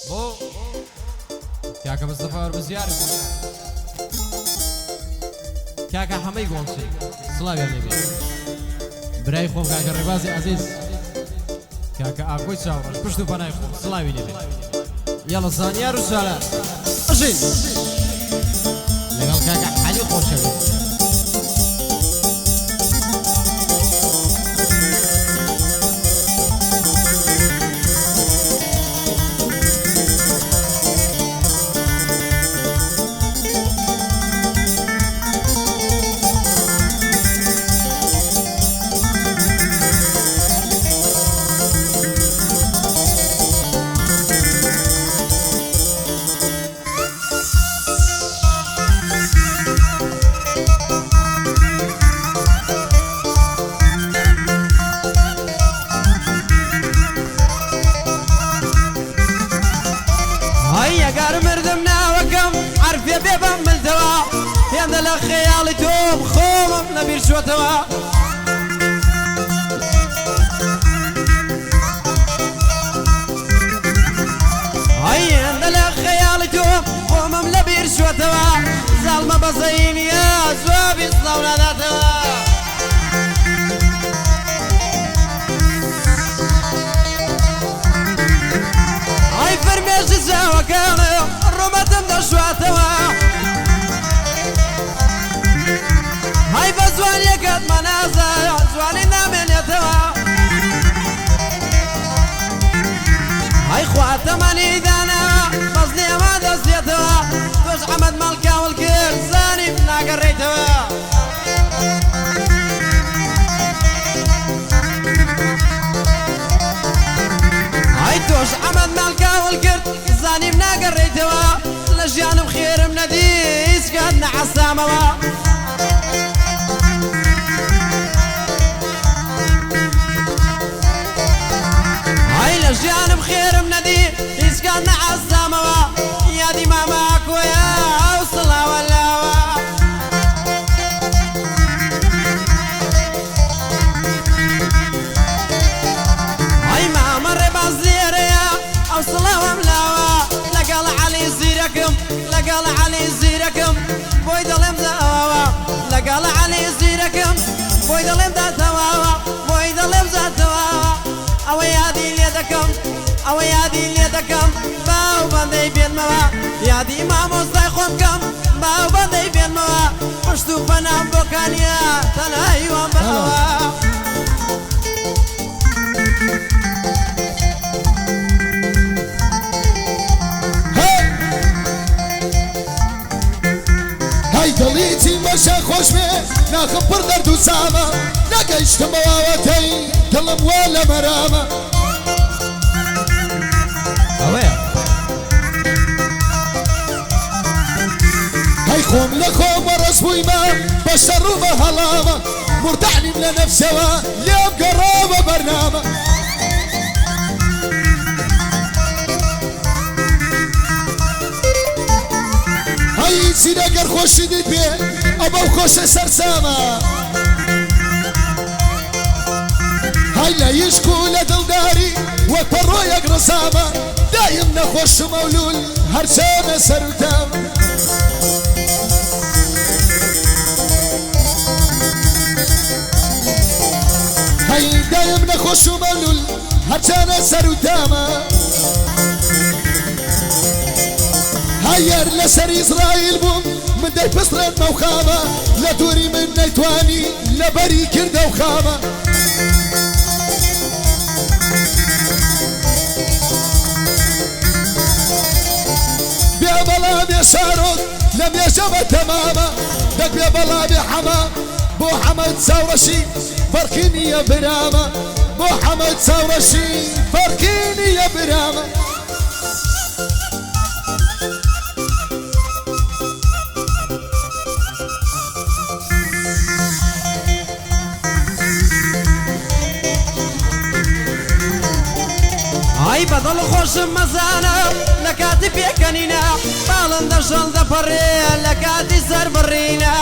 بۆ کاکە مستەفا وەربزیارم کاکە هەمەی گۆڵچی سڵاویان لێبێ برای خۆم کاکە ڕێبازی عەزیز کاکە ئاکۆی چاوڕەش پشت و پەنای خۆم سڵاوی لێبێ یاڵە زانیار و سالار ئەژین لەگەڵ کاکە حەلی خۆشەوی مردم ناوەکەم عرفێ بێ بەم ملتەوە هێندە لە خەیاڵی تۆم خۆمم لەبیر چووەتەوە هێندە لە خەیاڵی تۆم خۆمم لەبیر چووەتەوە زاڵمە بەزەی نییە زۆبی سڵاو ناداتەوە فرمێژی چاوەکانە ڕۆمەتم دەشواتەوە های بە جوانیەکەت مەنازایە جوانی نامێنێتەوە های خواتەمەنی داناوە بەس نێوە دەستێتەوە تۆش ئەمەد ماڵکاوڵ کرد زانیم ناگەڕێیتەوە های تۆش ئەمەد ماڵکاوڵ کرد زانیم ناگەڕێیتەوە لە ژیانم خێرم نەدی هیچ کات نەعەسامەوە های لە ژیانم خێرم نەدی هیچ کات نەعەسامەوە یادی ماماکۆیە ئەو سڵاوە لاوە های مامە ڕێباز لێرەیە ئەو سڵاوەم لاوە لەگەڵ عەلی زیرەکم لەگەڵ عەلی زیرەکم بۆی دەڵێم زاتەواوە لەگەڵ عەلی زیرەکم بۆی دەڵێم داتەواوە بۆی دەڵێم زاتەواوە ئەوە یادی لێ دەکەم ئەوە یادی لێ دەکەم باو بەندەی بێنمەوە یادی مامۆستای خۆم بکەم باو بەندەی بێنمەوە پشت و پەنام بۆکانیە تەنهاییوان بەخەوە دڵیتی مەشە خۆش بێ ناخم پڕ دەرد و سامە نەگەیشتمەوەتەی دڵم وا لە مەرامە ئەوەیە هەی خۆم لە خۆمە ڕست بوویمە بە شەڕ و بە هەڵامە مردەحنیم لە نەفسەوە لێم گەڕاوە بەرنامە هیچی نەگەر خۆشی دیت بێ ئەبەو خۆشە سەرسامە هەی لە یشک و لە دڵداری وەک پەڕۆیەک ڕسامە دایم نەخۆش و مەولول هەرچەمە سەرتام هەی دایم نەخۆش و مەولول هەرچەمە سەرتامە هەیەر لەسەر ئیزرائیل بووم من دەی پسترێت مەوخامە لە دووری من نەیتوانی لەبەری کردە و خامە بێ بەڵامێ شارۆت لە مێژەمە تەمامە دەک بێ بەڵامێ حەما بۆ حەمەد چاوڕەشی فەرقی نییە برامە بۆ حەمەد چاوڕەشی فەرقی نییە برامە های بەدڵ خۆشم مەزانە لە کاتی پێکەنینە باڵم دەشەڵ دەپەڕێ لە کاتی سەر بڕینە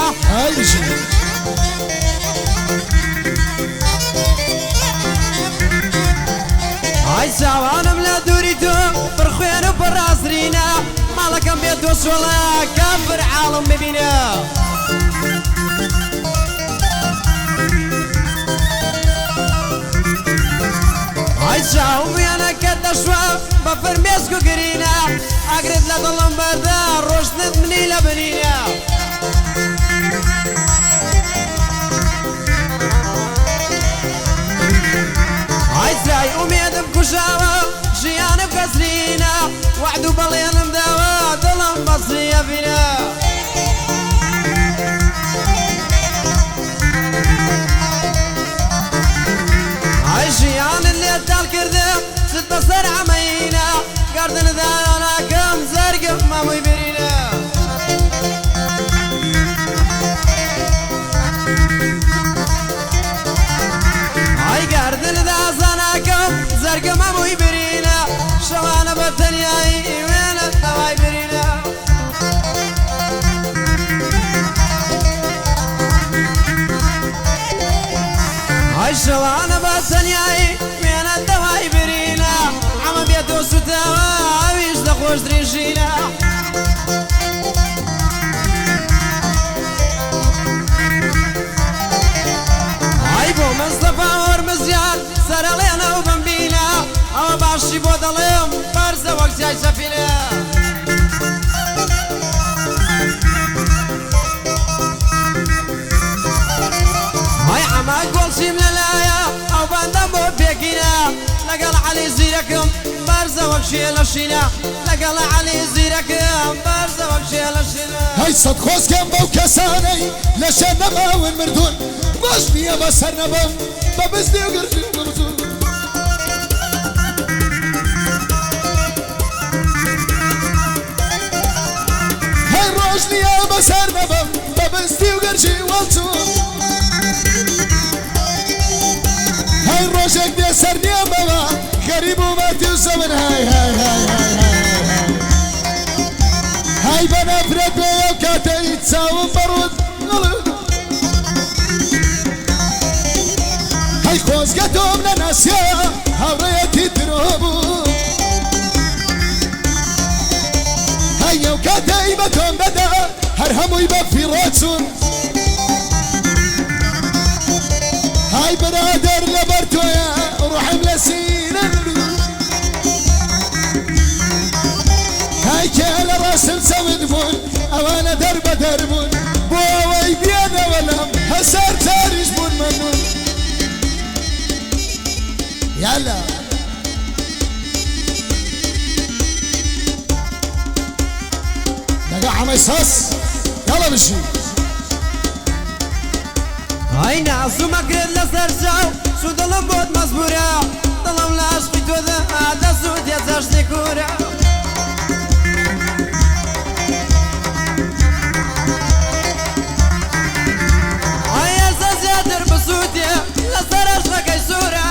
های چاوانم لە دووری تۆ پڕخوێن و پڕ كم بيدوس ولا كافر عالم ببينا عيشة ويانا كده شوا بفرميسكو قرينا أقرد لظلم بدا روشنت مني لبنينا عيشة وميدم كشاوة جيان بكسرينا وعدو بليان مداوة ظلم بصرية فينا عيشيان اللي تالكردم ست بصر عمينا قردن ذانا كم زرق ما مبرينا عي قردن ذا زانا كم زرق ما مبرينا شوانا بتنياي وين التواي برينا عي شوانا بتنياي وين التواي برينا عم بيدوس وتواويش لخوش دريجينا عيبو مصطفى ورمزيان سرالينا وبنبينا أما باشي بودلهم فرزة وقت جاي سفينة هاي عما قول شي من الآية أو باندم بيكينا لقل علي زيركم فرزة وقت شي لشينا لقل علي زيركم فرزة وقت شي لشينا هاي صد خوز كم بو كساني لشنما والمردون بوشنية بسرنبا ببزدي وقرجي وبمزون هاي روشنية بسرنبا ببزدي وقرجي والتون هاي روشك دي سرنية بابا غريب وماتي وزمن هاي هاي هاي هاي هاي هاي بنفرد بيا وكاتي تساوم برود غلط هاي خوزقتهم لناسيا هاوريتي تروبو هاي وكاتي بكم بدا هرهمو يبا في روتسون هاي برادر لبرتويا روح ملسينا هاي كالا راسم سودفون اوانا درب دربون بواوي بيانا ولهم هسار تاريش بون منون يلا لقى عمي صاص يلا بشي هاي ناس ومكرد لسرجاو شو ظلم بود مصبورة ظلم لعشقي توذا هذا سود يزاشتي كورة هاي أساس يادر بسودية لسر عشقك أي صورة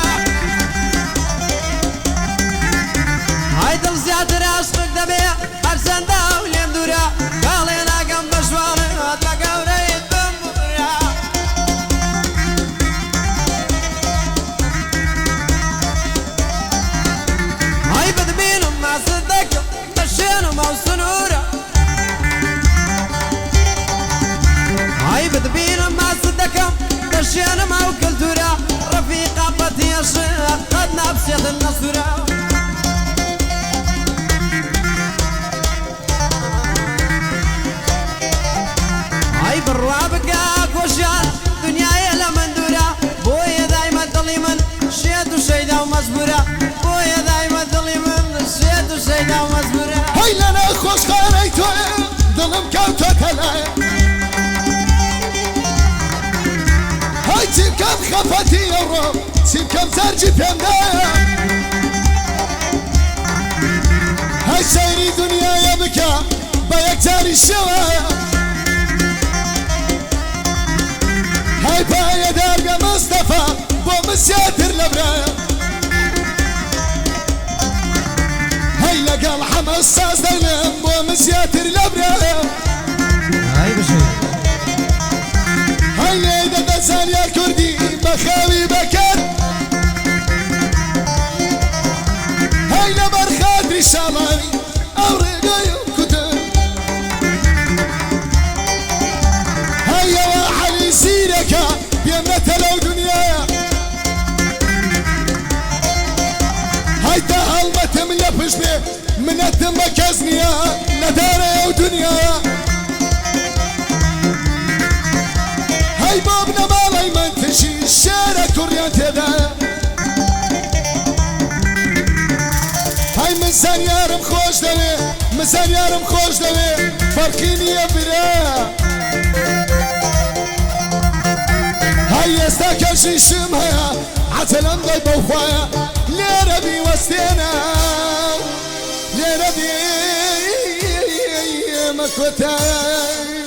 هاي دل زيادر عشقك دبيع عرشان داولي مدورة قالينا قم بشواري هاتبقى وريد بمبورة هاي بدبينهم ما صدقوا مشينهم او سنورة هاي بدبينهم ما صدقوا مشينهم او كلتورة رفيقة بطي الشيخ قد نفسيت النصورة هاي بالرابقة وشان دنياي لمن دورة بويا دايما ظليما شيد وشيدة ومزبورة بويا دايما ظليما شيد وشيدة ومزبورة هاي لنا خوش خانيتو ظلم كوتو تلاي هاي تيم كم خفتي يا رب تيم كم ترجي بيمنا هاي سيري دنيا يا بكا بيك تاري الشوايا هاي بايا دارقة مصطفى بو مسياتر لبرايا هاي لقى الحمص ساس دلم بو مسياتر لبرايا هاي بشي هاي اذا دزان يا كردي بخاوي بكر هاي لبر خاطري شالاني اوريقاي كتر شارع كوريان تدا هاي مزان يارم خوش دوي مزان يارم خوش دوي فرقيني يا برا هاي استاكشي شمها عتلم ضي بوفايا لربي وستينا لربي مكوتاي